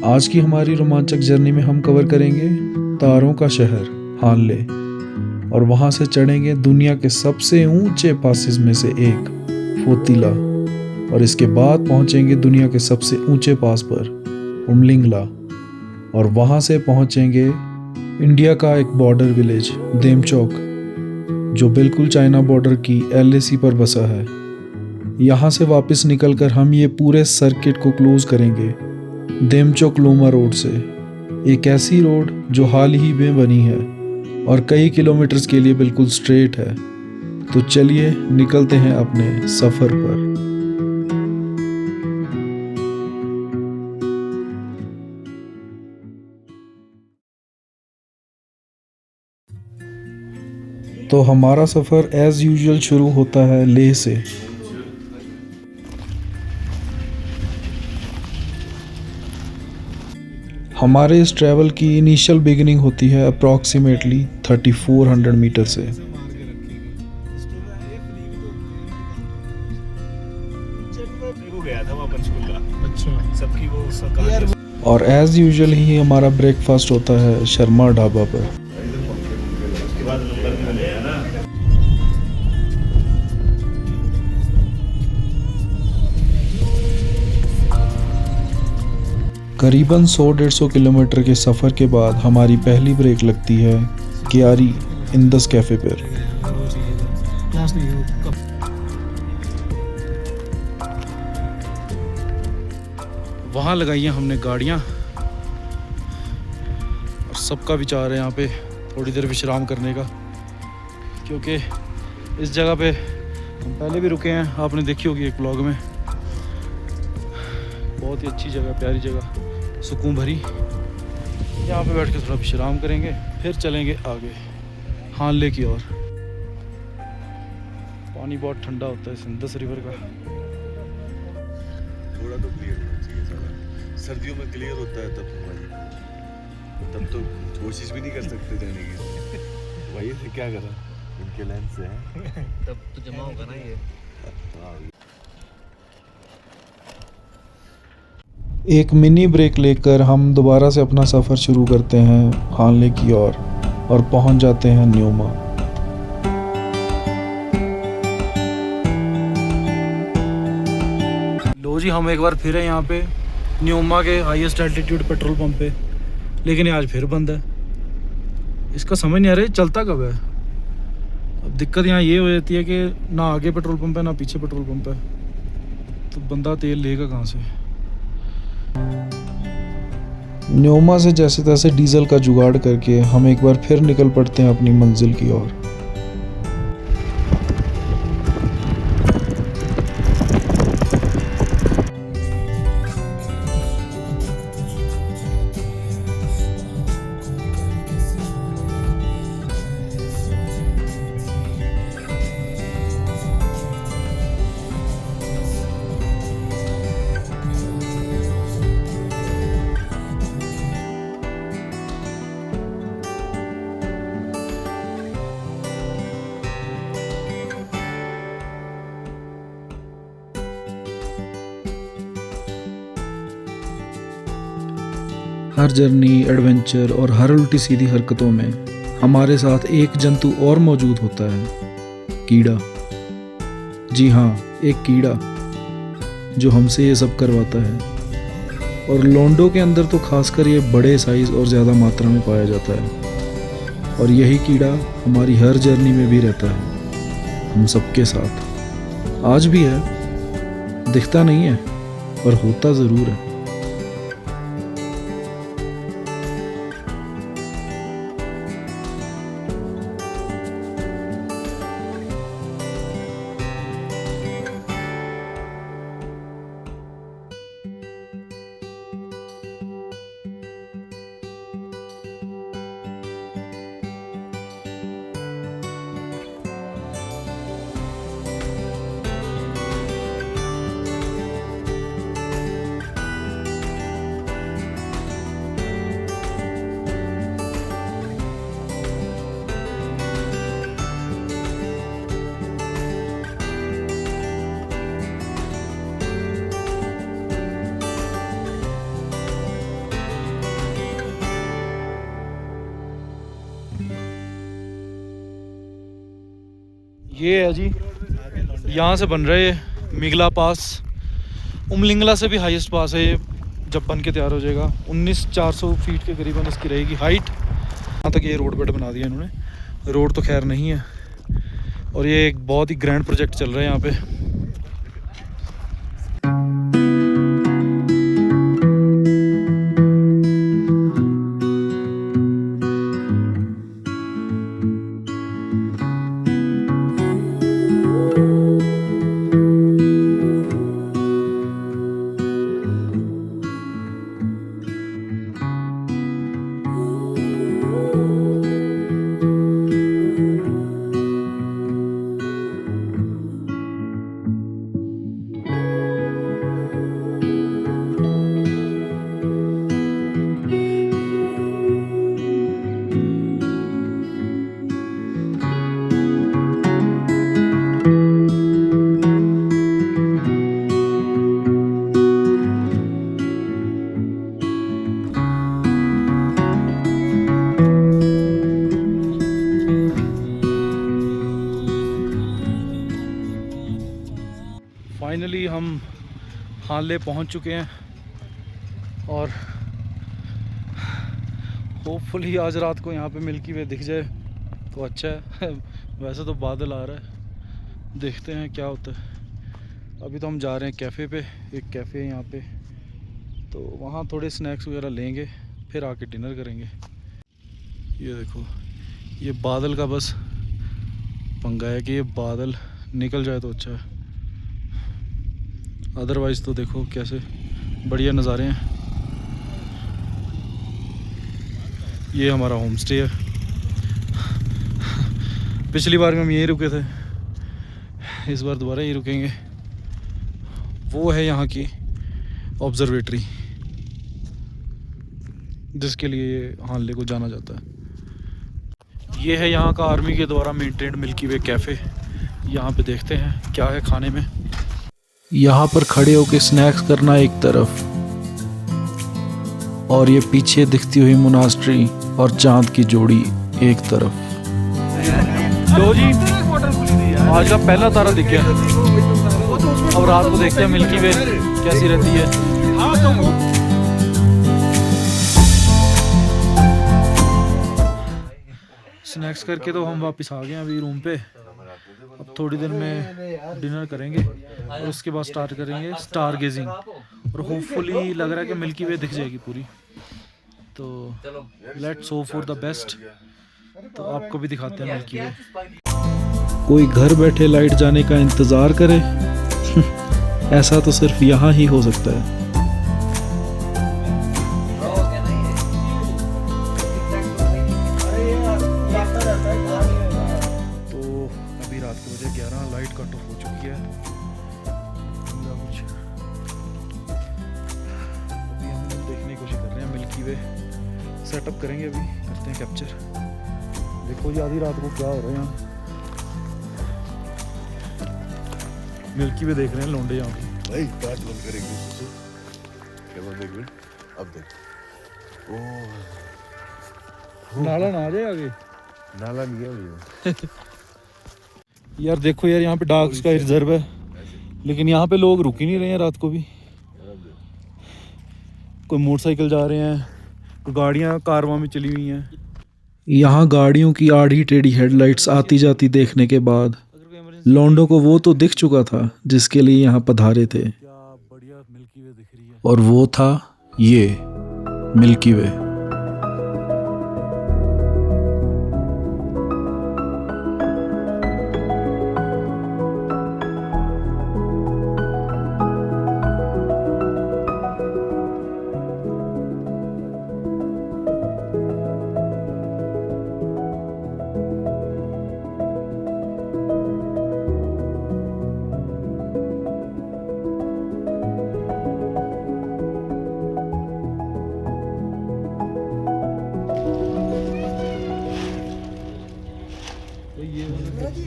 आज की हमारी रोमांचक जर्नी में हम कवर करेंगे तारों का शहर हानले और वहाँ से चढ़ेंगे दुनिया के सबसे ऊंचे पासेस में से एक फोतिला और इसके बाद पहुँचेंगे दुनिया के सबसे ऊंचे पास पर उमलिंगला और वहाँ से पहुँचेंगे इंडिया का एक बॉर्डर विलेज देमचौक जो बिल्कुल चाइना बॉर्डर की एलएसी पर बसा है। यहाँ से वापस निकलकर हम ये पूरे सर्किट को क्लोज करेंगे देमचौक लोमा रोड से, एक ऐसी रोड जो हाल ही में बनी है और कई किलोमीटर्स के लिए बिल्कुल स्ट्रेट है। तो चलिए निकलते हैं अपने सफ़र पर। तो हमारा सफ़र एज़ यूजुअल शुरू होता है लेह से। हमारे इस ट्रैवल की इनिशियल बिगिनिंग होती है अप्रॉक्सीमेटली 3400 मीटर से। और एज़ यूजुअल ही हमारा ब्रेकफास्ट होता है शर्मा ढाबा पर। करीबन 100-150 किलोमीटर के सफ़र के बाद हमारी पहली ब्रेक लगती है कियारी इंदस कैफ़े पर। वहाँ लगाई हैं हमने गाड़ियाँ और सबका विचार है यहाँ पे थोड़ी देर विश्राम करने का, क्योंकि इस जगह पे हम पहले भी रुके हैं, आपने देखी होगी एक ब्लॉग में। बहुत ही अच्छी जगह, प्यारी जगह, सुकून भरी। यहाँ पे बैठ के थोड़ा विश्राम करेंगे, फिर चलेंगे आगे हानले की ओर। पानी बहुत ठंडा होता है इंदस रिवर का। थोड़ा तो क्लियर होना चाहिए सारा, सर्दियों में क्लियर होता है तब तो कोशिश भी नहीं कर सकते जाने की। भाई से क्या करा, इनके लेंस से है तब तो जमा होगा ना ये। एक मिनी ब्रेक लेकर हम दोबारा से अपना सफ़र शुरू करते हैं हानले की ओर और पहुंच जाते हैं न्योमा। लो जी, हम एक बार फिर हैं यहाँ पे न्योमा के हाईएस्ट एल्टीट्यूड पेट्रोल पंप पे, लेकिन आज फिर बंद है। इसका समझ नहीं आ रहा है चलता कब है। अब दिक्कत यहाँ ये हो जाती है कि ना आगे पेट्रोल पंप है ना पीछे पेट्रोल पंप है, तो बंदा तेल लेगा कहाँ से। न्योमा से जैसे तैसे डीजल का जुगाड़ करके हम एक बार फिर निकल पड़ते हैं अपनी मंजिल की ओर। हर जर्नी, एडवेंचर और हर उल्टी सीधी हरकतों में हमारे साथ एक जंतु और मौजूद होता है, कीड़ा। जी हाँ, एक कीड़ा जो हमसे ये सब करवाता है। और लोंडो के अंदर तो खासकर ये बड़े साइज और ज़्यादा मात्रा में पाया जाता है। और यही कीड़ा हमारी हर जर्नी में भी रहता है, हम सबके साथ। आज भी है, दिखता नहीं है पर होता ज़रूर है। ये है जी, यहाँ से बन रहे है मिगला पास। उमलिंगला से भी हाईएस्ट पास है ये, जब बन के तैयार हो जाएगा। 19,400 फीट के करीबन इसकी रहेगी हाइट। यहाँ तक ये रोड बेड बना दिया इन्होंने। रोड तो खैर नहीं है, और ये एक बहुत ही ग्रैंड प्रोजेक्ट चल रहा है यहाँ पे। फाइनली हम हानले पहुंच चुके हैं, और होपफुली आज रात को यहाँ पे मिल्की वे दिख जाए तो अच्छा है। वैसे तो बादल आ रहा है, देखते हैं क्या होता है। अभी तो हम जा रहे हैं कैफ़े पे, एक कैफ़े है यहाँ पे, तो वहाँ थोड़े स्नैक्स वगैरह लेंगे, फिर आके डिनर करेंगे। ये देखो, ये बादल का बस पंगा है कि ये बादल निकल जाए तो अच्छा है, अदरवाइज़ तो देखो कैसे बढ़िया नज़ारे हैं। ये हमारा होम स्टे है। पिछली बार में हम यहीं रुके थे, इस बार दोबारा यहीं रुकेंगे। वो है यहाँ की ऑब्जर्वेटरी, जिसके लिए हानले को जाना जाता है। ये है यहाँ का आर्मी के द्वारा मेंटेन्ड मिल्की वे कैफ़े। यहाँ पे देखते हैं क्या है खाने में। यहाँ पर खड़े होकर स्नैक्स करना एक तरफ, और ये पीछे दिखती हुई मोनास्ट्री और चांद की जोड़ी एक तरफ। लो जी, आज का पहला तारा दिख गया। अब रात को देखते हैं मिल्की वे कैसी रहती है। स्नैक्स करके तो हम वापस आ गए हैं अभी रूम पे। अब थोड़ी देर में डिनर करेंगे, और उसके बाद स्टार्ट करेंगे स्टार गेजिंग, और होपफुली लग रहा है कि मिल्की वे दिख जाएगी पूरी। तो let's hope for the best. तो आपको भी दिखाते हैं मिल्की वे। कोई घर बैठे लाइट जाने का इंतज़ार करे ऐसा तो सिर्फ यहाँ ही हो सकता है। रात के बजे 11, लाइट कट ऑफ हो चुकी है। कुछ अभी हम देखने की कोशिश कर रहे हैं मिल्की वे, सेटअप करेंगे, अभी करते हैं कैप्चर। देखो जी आधी रात को क्या हो रहा है यहाँ। मिल्की वे देख रहे हैं लौंडे यहाँ पे। भाई काट बंद करेंगे, क्या बंद देख, अब देख। ओह, नाला ना आ जाए आगे। नाला नहीं है भैया। यार देखो यार, यहाँ पे डार्क स्काई रिजर्व है, लेकिन यहाँ पे लोग रुक ही नहीं रहे हैं रात को भी। कोई मोटरसाइकिल जा रहे हैं, कोई गाड़ियाँ कारवां में चली हुई हैं। यहाँ गाड़ियों की आड़ी टेढ़ी हेडलाइट्स आती जाती देखने के बाद लौंडों को वो तो दिख चुका था जिसके लिए यहाँ पधारे थे, और वो था ये मिल्की वे।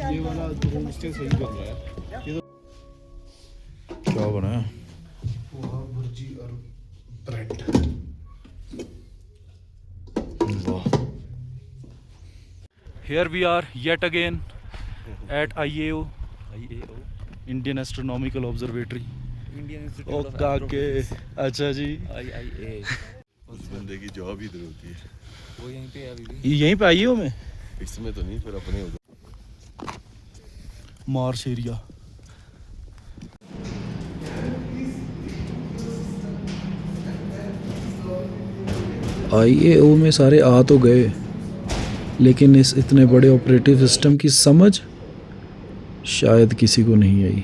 ये वाला होम स्टे सही बन रहा है। ये तो क्या बना है? पोहा, भुर्जी और ब्रेड। वाह। Here we are yet again at IAO, IAO Indian astronomical observatory. Indian ओ इंस्टीट्यूट ऑफ काके, अच्छा जी। IIA उस बंदे की जॉब इधर होती है। वो यहीं पे है अभी भी। ये यहीं पे IAO में इसमें तो नहीं, फिर अपने उधर। Marsh area. IAO में सारे आ तो गए, लेकिन इस इतने बड़े ऑपरेटिव सिस्टम की समझ शायद किसी को नहीं आई।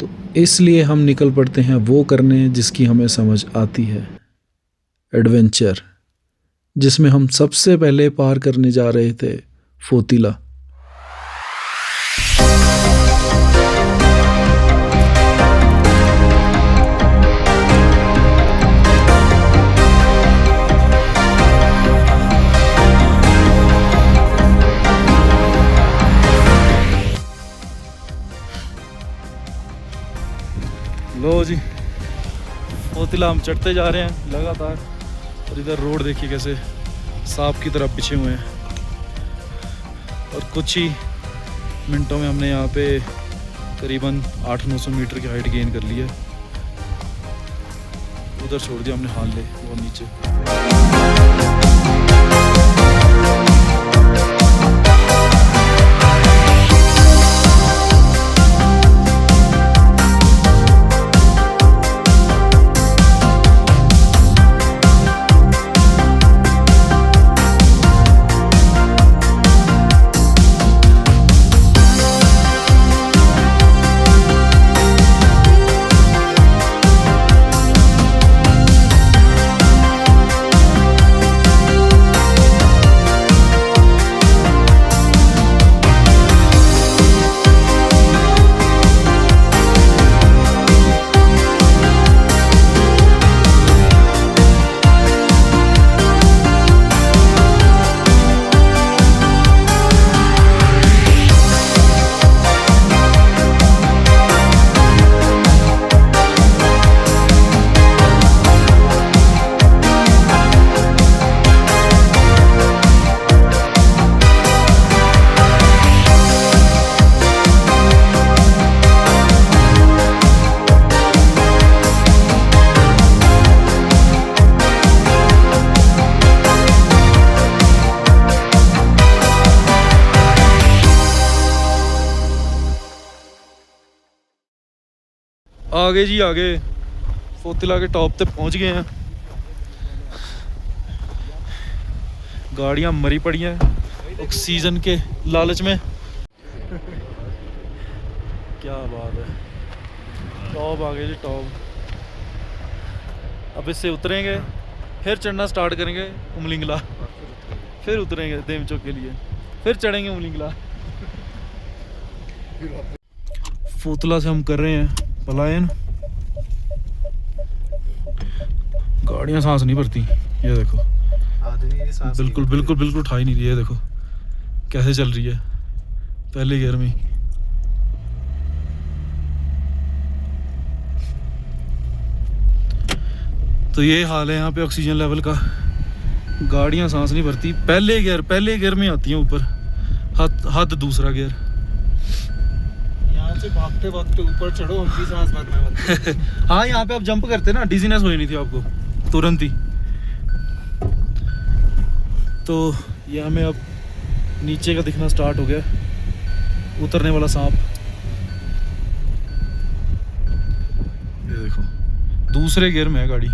तो इसलिए हम निकल पड़ते हैं वो करने जिसकी हमें समझ आती है, एडवेंचर, जिसमें हम सबसे पहले पार करने जा रहे थे फोतिला। लो जी, फोतिला हम चढ़ते जा रहे हैं लगातार। और इधर रोड देखिए कैसे सांप की तरह बिछे हुए हैं। और कुछ ही मिनटों में हमने यहाँ पे करीबन 800-900 मीटर की हाइट गेन कर ली है। उधर छोड़ दिया हमने हाल ले वो नीचे। आगे जी आगे फोतिला के टॉप पे पहुंच गए हैं। गाड़ियां मरी पड़ी हैं ऑक्सीजन के लालच में। क्या बात है, टॉप आ गए जी टॉप। अब इससे उतरेंगे, फिर चढ़ना स्टार्ट करेंगे उमलिंगला, फिर उतरेंगे देमचो के लिए, फिर चढ़ेंगे उमलिंगला। फोतिला से हम कर रहे हैं पलायन। गाड़ियां सांस नहीं भरती, ये देखो बिल्कुल बिल्कुल बिल्कुल उठा ही नहीं रही है। देखो कैसे चल रही है पहले गियर में। तो ये हाल है यहाँ पे ऑक्सीजन लेवल का। गाड़ियां सांस नहीं भरती, पहले गियर में आती हैं ऊपर, हद दूसरा गियर। यहाँ से भागते भागते ऊपर चढ़ो, हम भी सांस भरना बंद। हाँ यहाँ पे आप जंप करते ना, डिजीनेस हो नहीं थी आपको तुरंत ही। तो ये हमें अब नीचे का दिखना स्टार्ट हो गया, उतरने वाला सांप। ये देखो दूसरे गियर में है गाड़ी,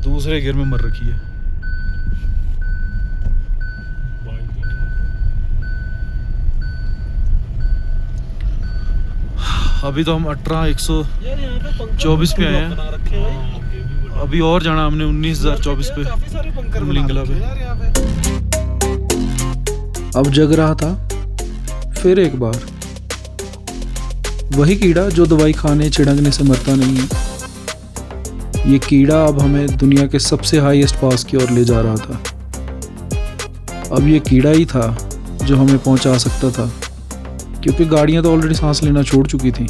दूसरे गियर में मर रखी है। अभी तो हम 18,124 पे आए हैं। अभी और जाना हमने 19,024 पे उमलिंगला पे। अब जग रहा था फिर एक बार वही कीड़ा जो दवाई खाने छिड़कने से मरता नहीं है। ये कीड़ा अब हमें दुनिया के सबसे हाईएस्ट पास की ओर ले जा रहा था। अब ये कीड़ा ही था जो हमें पहुंचा सकता था, क्योंकि गाड़ियां तो ऑलरेडी सांस लेना छोड़ चुकी थी।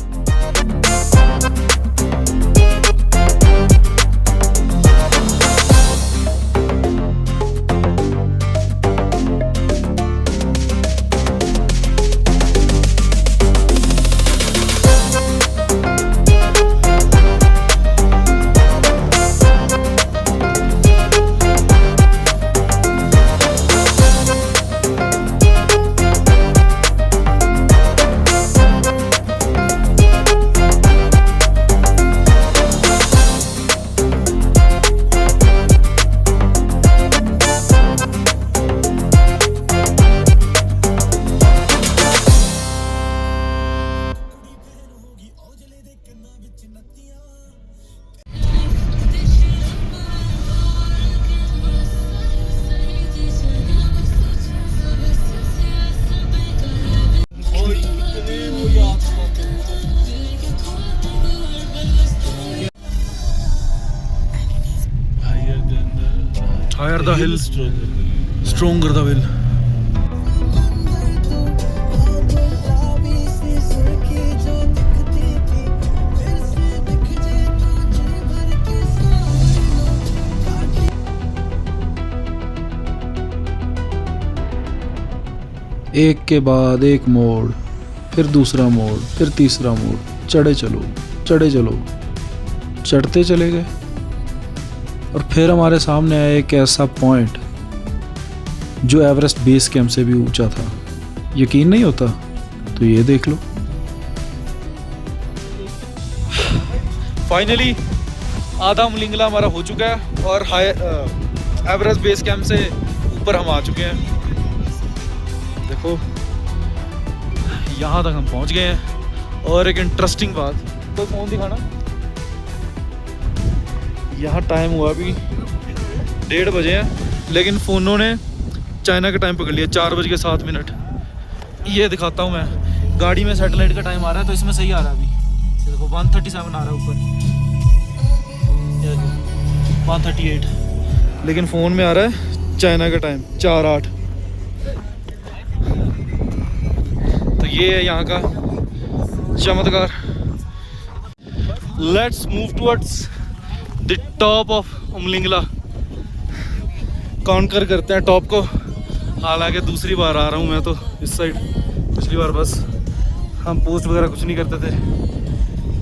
Higher the hill stronger the will. एक के बाद एक मोड़, फिर दूसरा मोड़, फिर तीसरा मोड़, चढ़े चलो, चढ़े चलो, चढ़ते चले गए। और फिर हमारे सामने आया एक ऐसा पॉइंट जो एवरेस्ट बेस कैंप से भी ऊंचा था। यकीन नहीं होता तो ये देख लो। फाइनली आधा उमलिंगला हमारा हो चुका है और एवरेस्ट बेस कैंप से ऊपर हम आ चुके हैं। देखो यहाँ तक हम पहुँच गए हैं। और एक इंटरेस्टिंग बात, कोई फ़ोन दिखाना। यहाँ टाइम हुआ अभी 1:30 बजे हैं, लेकिन फ़ोनों ने चाइना का टाइम पकड़ लिया 4:07। ये दिखाता हूँ मैं, गाड़ी में सैटेलाइट का टाइम आ रहा है तो इसमें सही आ रहा है। अभी ये देखो 1:37 आ रहा है ऊपर, ये देखो 1:38, लेकिन फ़ोन में आ रहा है चाइना का टाइम 4:08। तो ये है यहाँ का चमत्कार। Let's move towards the top of Umling La. Counter करते हैं टॉप को। हालांकि दूसरी बार आ रहा हूँ मैं तो इस साइड। पिछली बार बस हम पोस्ट वगैरह कुछ नहीं करते थे,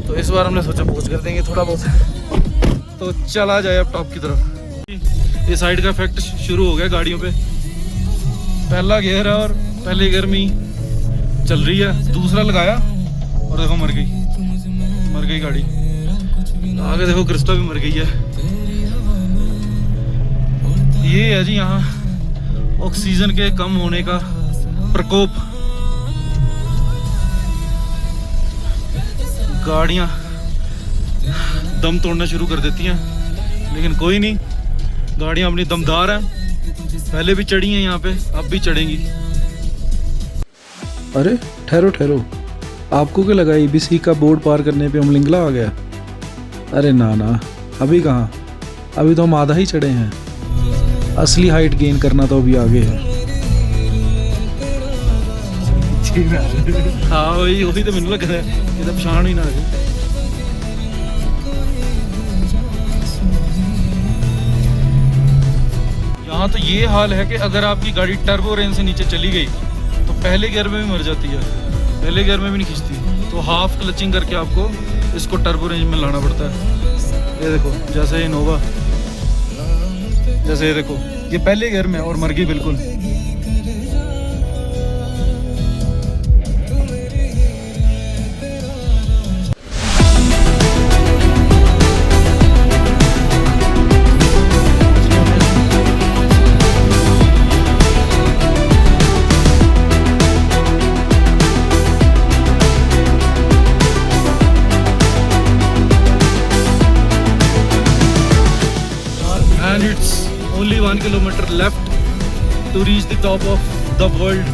तो इस बार हमने सोचा पोस्ट कर देंगे थोड़ा बहुत। तो चला जाए अब टॉप की तरफ। ये साइड का इफेक्ट शुरू हो गया गाड़ियों पे। पहला गियर है और पहले गियर में ही चल रही है, दूसरा लगाया और देखो मर गई गाड़ी। आगे देखो क्रिस्टा भी मर गई है। ये है जी यहाँ ऑक्सीजन के कम होने का प्रकोप। गाड़ियाँ दम तोड़ना शुरू कर देती हैं, लेकिन कोई नहीं, गाड़ियाँ अपनी दमदार हैं। पहले भी चढ़ी हैं यहाँ पे, अब भी चढ़ेंगी। अरे ठहरो, आपको क्या लगा ABC का बोर्ड पार करने पे उमलिंगला आ गया? अरे ना, अभी कहाँ, अभी तो हम आधा ही चढ़े हैं। असली हाइट गेन करना तो अभी आगे है। हाँ वही तो मैंने लगा ये तो पछाण ही ना आ। यहाँ तो ये हाल है कि अगर आपकी गाड़ी टर्बो रेंज से नीचे चली गई तो पहले गियर में भी मर जाती है, पहले गियर में भी नहीं खींचती। तो हाफ क्लचिंग करके आपको इसको टर्बो रेंज में लाना पड़ता है। ये देखो जैसे इनोवा, जैसे ये देखो ये पहले गियर में और मर गई बिल्कुल। And it's only 1 kilometer left to reach the top of the world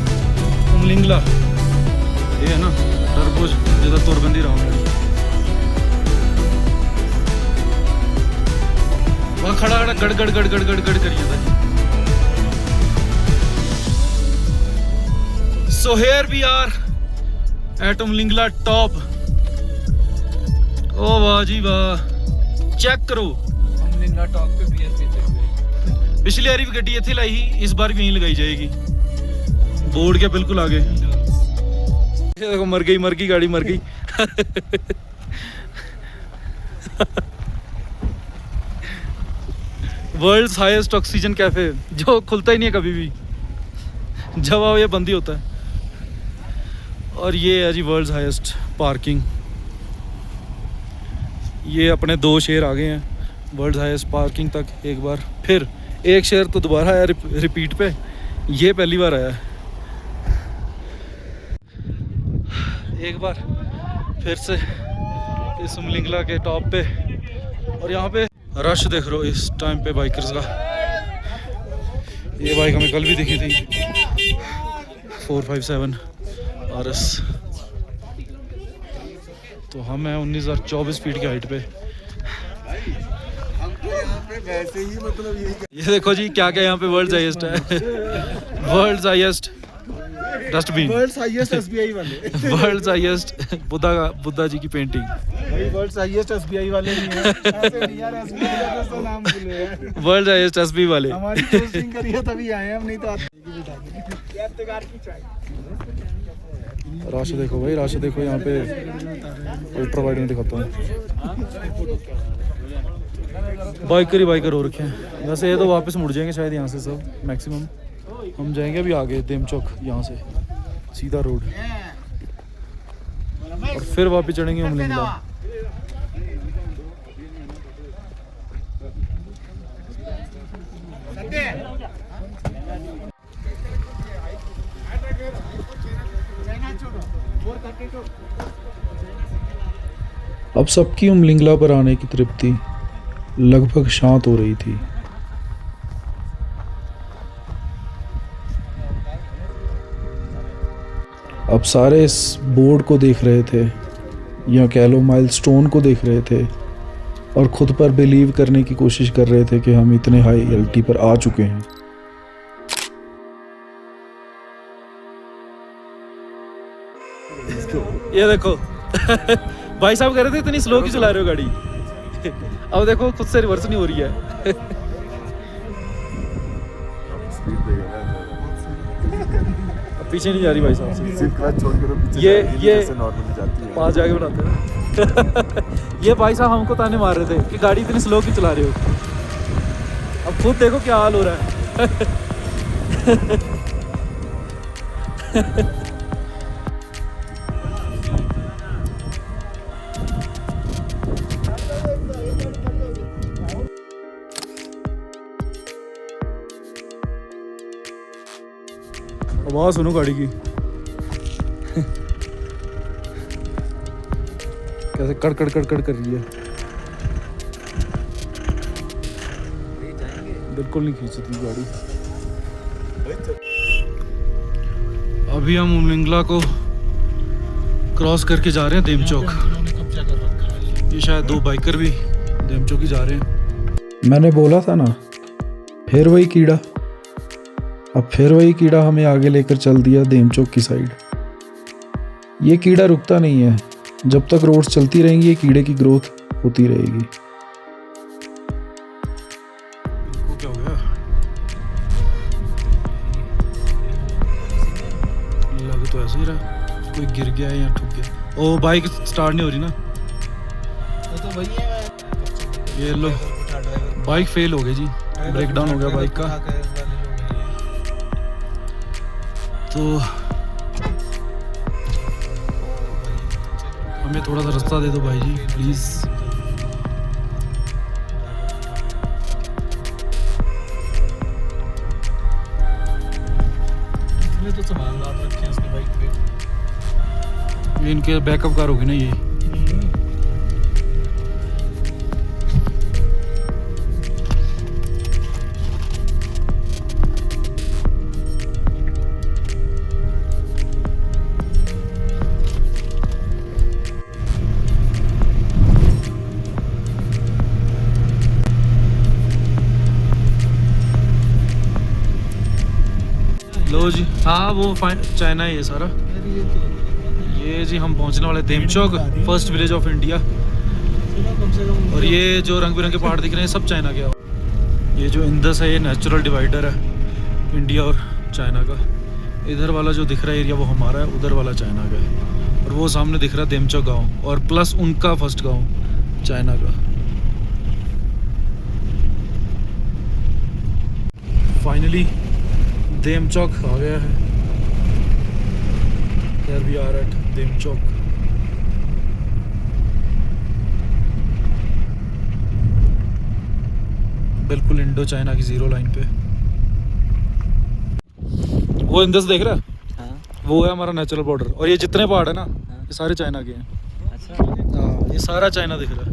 Umling La. ये है ना टर्बो जिधर तोरबंदी रहा हूँ। वहाँ खड़ा गड़ करिए था। So here we are at Umling La top। ओ वाह जी वाह, चेक करो। उमलिंगला टॉप पे भी ऐसे पिछली बारी भी गड्डी इत्थे लाई ही, इस बार भी यहीं लगाई जाएगी। बोर्ड के बिल्कुल आगे। देखो मर गई गाड़ी मर गई। वर्ल्ड्स हाईएस्ट ऑक्सीजन कैफे, जो खुलता ही नहीं है कभी भी, जब आओ ये बंद ही होता है। और ये है जी वर्ल्ड्स हाईएस्ट पार्किंग। ये अपने 2 शेर आ गए हैं वर्ल्ड हाईएस्ट पार्किंग तक। एक बार फिर एक शेर तो दोबारा आया रिपीट पे, ये पहली बार आया है। एक बार फिर से इस उमलिंगला के टॉप पे। और यहाँ पे रश देख रहे हो इस टाइम पे बाइकर्स का। ये बाइक हमें कल भी दिखी थी, 457 RS। तो हम हैं 19,024 फीट की हाइट पे। पे वैसे ही मतलब यही ये देखो जी क्या क्या यहाँ पे वर्ल्ड हाईएस्ट है। World highest dustbin, world highest SBI वाले, वर्ल्ड हाईएस्ट बुद्धा जी की पेंटिंग, भाई वर्ल्ड हाईएस्ट एसबीआई वाले नहीं है, ऐसे नहीं यार, एसबीआई का तो नाम भूले यार, वर्ल्ड हाईएस्ट एसबी वाले। हमारी पोस्टिंग करी है तभी आए हम, नहीं तो आते राशि देखो भाई, राशि देखो यहाँ पे अल्ट्रा वाइड में दिखाता हूँ। बाइकर हो रखे हैं। वैसे ये तो वापस मुड़ जाएंगे शायद यहाँ से सब मैक्सिमम। हम जाएंगे अभी आगे देम चौक, यहाँ से सीधा रोड, और फिर वापस चढ़ेंगे उमलिंगला। अब सबकी उमलिंगला पर आने की तृप्ति लगभग शांत हो रही थी। अब सारे इस बोर्ड को देख रहे थे, या कह लो माइलस्टोन को देख रहे थे, और खुद पर बिलीव करने की कोशिश कर रहे थे कि हम इतने हाई एल्टी पर आ चुके हैं। ये देखो भाई साहब कह रहे थे इतनी स्लो क्यों चला रहे हो गाड़ी। अब देखो खुद से रिवर्स नहीं हो रही है। स्पीड देगा ना, अब पीछे नहीं जा रही भाई साहब से। सिर्फ क्लच छोड़ के तो पीछे ये जैसे नॉर्मली जाती है। पास जाके बनाते हैं। ये भाई साहब हमको ताने मार रहे थे कि गाड़ी इतनी स्लो क्यों चला रहे हो। अब खुद देखो क्या हाल हो रहा है। आवाज सुनो गाड़ी की कैसे कड़ कड़ कड़ कड़ कर रही है। बिल्कुल नहीं खींचती गाड़ी। अभी हम उमलिंगला को क्रॉस करके जा रहे हैं देम चौक। कब्जा कर रखा है। ये शायद दो बाइकर भी देम चौक ही जा रहे हैं। मैंने बोला था ना, फिर वही कीड़ा। अब फिर वही कीड़ा हमें आगे लेकर चल दिया देम चौक की साइड। ये कीड़ा रुकता नहीं है, जब तक रोड्स चलती रहेंगी ये कीड़े की ग्रोथ होती रहेगी। इनको क्या हो गया? लग तो ऐसे ही रहा, कोई गिर गया है या ठुक गया। ओ बाइक स्टार्ट नहीं हो रही ना। वो तो वही है, ये लो बाइक फेल हो गई जी, ब्रेक डाउन हो गया बाइक का। तो हमें थोड़ा सा रास्ता दे दो भाई जी प्लीज। इसमें तो सामान लाद रखे हैं इसकी बाइक पे। ये इनके बैकअप कार होगी ना ये। लो जी, हाँ वो चाइना है ये सारा। ये जी हम पहुंचने वाले them Chowk, first village of India. और ये जो रंग बिरंगे पहाड़ दिख रहे हैं सब चाइना के। ये जो इंदस है ये नेचुरल डिवाइडर है इंडिया और चाइना का। इधर वाला जो दिख रहा है एरिया वो हमारा है, उधर वाला चाइना का है। और वो सामने दिख रहा है देम चौक गाँव, और प्लस उनका फर्स्ट गाँव चाइना का। फाइनली देम चौक आ गया है। Here we are at Demchok. बिल्कुल इंडो चाइना की जीरो लाइन पे। वो इंदस देख रहा है? हाँ। वो है हमारा नेचुरल बॉर्डर। और ये जितने पहाड़ है ना, हाँ। ये सारे चाइना के हैं। अच्छा। हाँ, ये सारा चाइना दिख रहा है।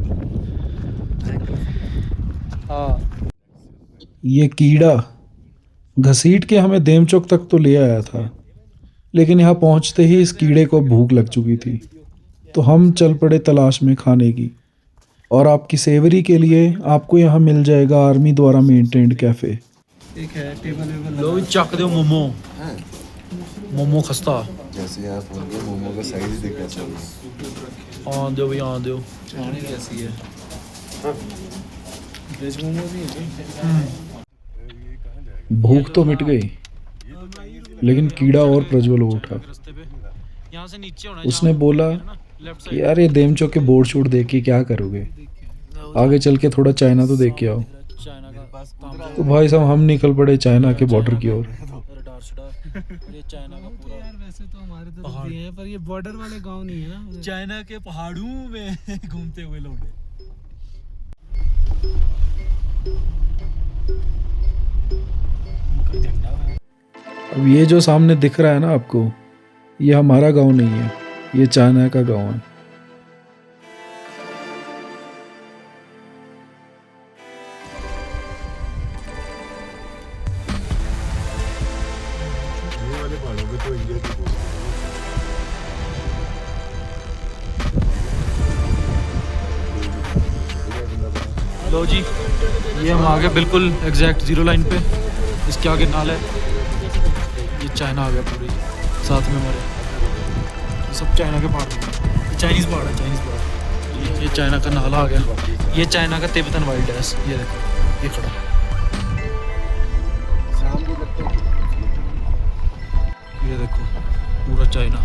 हाँ, ये कीड़ा घसीट के हमें देम चौक तक तो ले आया था, लेकिन यहाँ पहुँचते ही इस कीड़े को भूख लग चुकी थी, तो हम चल पड़े तलाश में खाने की। और आपकी सेवरी के लिए आपको यहाँ मिल जाएगा आर्मी द्वारा मेंटेन्ड कैफ़े। एक है टेबल वेबल लो चक दो मोमो, मोमो खस्ता जैसे यहाँ फोन पे मोमो का साइज देखा सब आन दो भी आन दो। खाने कैसी है? वेज मोमो भी है। भूख तो मिट गई, लेकिन कीड़ा और प्रज्वल हो उठा। यहाँ से नीचे होना उसने बोला कि यार ये देमचौक के बोर्ड शूट देख के क्या करोगे, आगे चल के थोड़ा चाइना तो देख के आओ। चाइना का तो भाई साहब हम निकल पड़े चाइना के बॉर्डर की ओर। रडार शडार, ये चाइना का पूरा यार वैसे तो हमारे तरफ भी है, पर ये बॉर्डर वाले गांव नहीं है ना। चाइना के पहाड़ों में घूमते हुए लौटे। उनका झंडा है। अब ये जो सामने दिख रहा है ना आपको, ये हमारा गांव नहीं है, ये चाइना का गांव है। ये वाले पहाड़ों पे तो इंडिया की बोलते लो जी, ये हम आ गए बिल्कुल एग्जैक्ट जीरो लाइन पे। इसके आगे नाला है, ये चाइना आ गया पूरी साथ में हमारे। ये सब चाइना के पहाड़ हैं, चाइनीज़ पहाड़ है, चाइनीज़ पहाड़। ये चाइना का नाला आ गया, ये चाइना का तिब्बतन वाइल्ड है। ये देखो, ये खड़ा, ये देखो पूरा चाइना,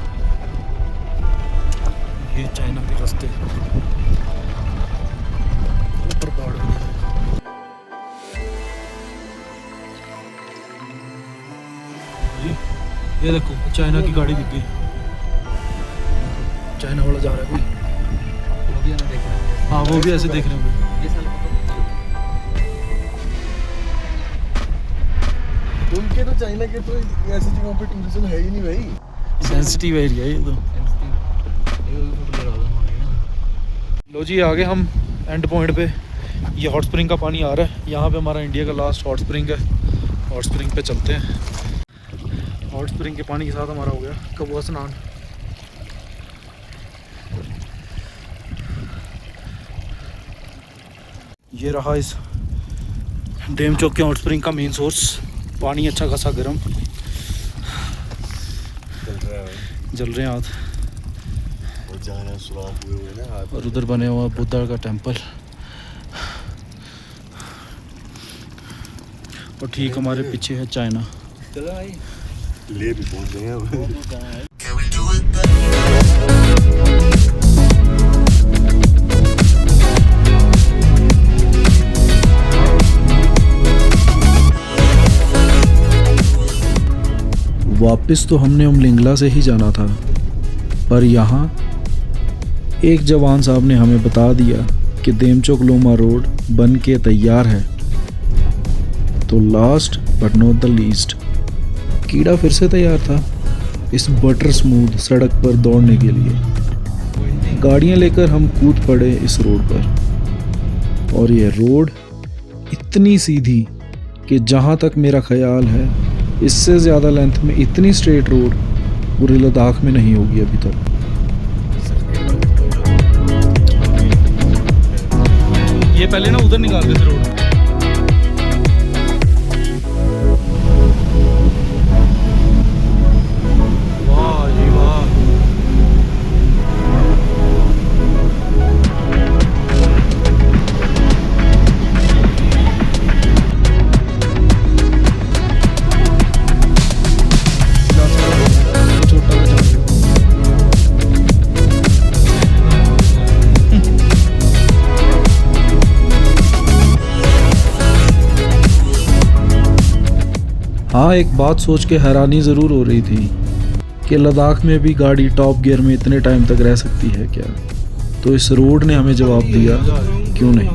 ये चाइना के रास्ते ऊपर पहाड़ भी दिख रहे हैं। ये देखो चाइना की गाड़ी दिख गई, चाइना वाला जा रहा है कोई। वो भी देख रहे हैं, हाँ वो भी ऐसे देख रहे होंगे। उनके तो चाइना के तो ऐसी जगहों पे टूरिज्म है ही नहीं भाई। सेंसिटिव एरिया ये तो। लो जी, आगे हम एंड पॉइंट पे, ये हॉट स्प्रिंग का पानी आ रहा है। यहाँ पे हमारा इंडिया का लास्ट हॉट स्प्रिंग है। हॉट स्प्रिंग पे चलते हैं। हॉट स्प्रिंग के पानी के साथ हमारा हो गया कबूआ स्नान। ये रहा इस देमचौक के हॉट स्प्रिंग का मेन सोर्स। पानी अच्छा खासा गर्म, चल रहा है भाई। जल रहे हैं हाथ। और जहाँ सुराख हुए हुए ना हाथ, और उधर बने हुआ बुद्धा का टेम्पल। और ठीक हमारे पीछे है चाइना। ले भी पहुंच गए हैं। वापस तो हमने उमलिंगला से ही जाना था, पर यहाँ एक जवान साहब ने हमें बता दिया कि देमचौक लोमा रोड बन के तैयार है। तो last but not the least, कीड़ा फिर से तैयार था इस बटर स्मूथ सड़क पर दौड़ने के लिए। गाड़ियाँ लेकर हम कूद पड़े इस रोड पर, और यह रोड इतनी सीधी कि जहाँ तक मेरा ख्याल है इससे ज़्यादा लेंथ में इतनी स्ट्रेट रोड पूरे लद्दाख में नहीं होगी अभी तक। ये पहले ना उधर निकालते थे रोड। वाह जी वाह, छोटा सा हाँ, एक बात सोच के हैरानी ज़रूर हो रही थी कि लद्दाख में भी गाड़ी टॉप गियर में इतने टाइम तक रह सकती है क्या। तो इस रोड ने हमें जवाब दिया, क्यों नहीं।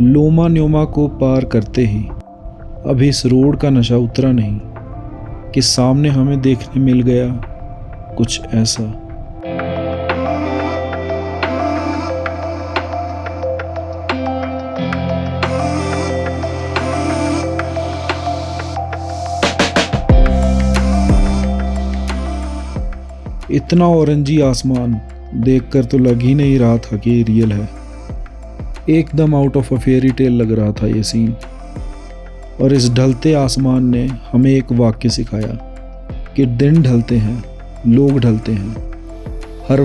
लोमा न्योमा को पार करते ही अभी इस रोड का नशा उतरा नहीं कि सामने हमें देखने मिल गया कुछ ऐसा। इतना ऑरेंजी आसमान देखकर तो लग ही नहीं रहा था कि ये रियल है। एकदम out of a fairy tale लग रहा था ये सीन। और इस ढलते आसमान ने हमें एक वाक्य सिखाया कि दिन ढलते हैं, लोग ढलते हैं। हर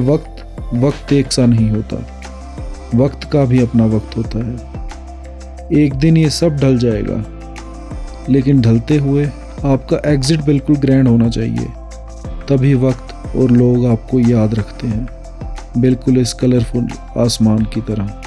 वक्त एक सा नहीं होता, वक्त का भी अपना वक्त होता है। एक दिन ये सब ढल जाएगा, लेकिन ढलते हुए आपका एग्जिट बिल्कुल ग्रैंड होना चाहिए। तभी वक्त और लोग आपको याद रखते हैं, बिल्कुल इस कलरफुल आसमान की तरह।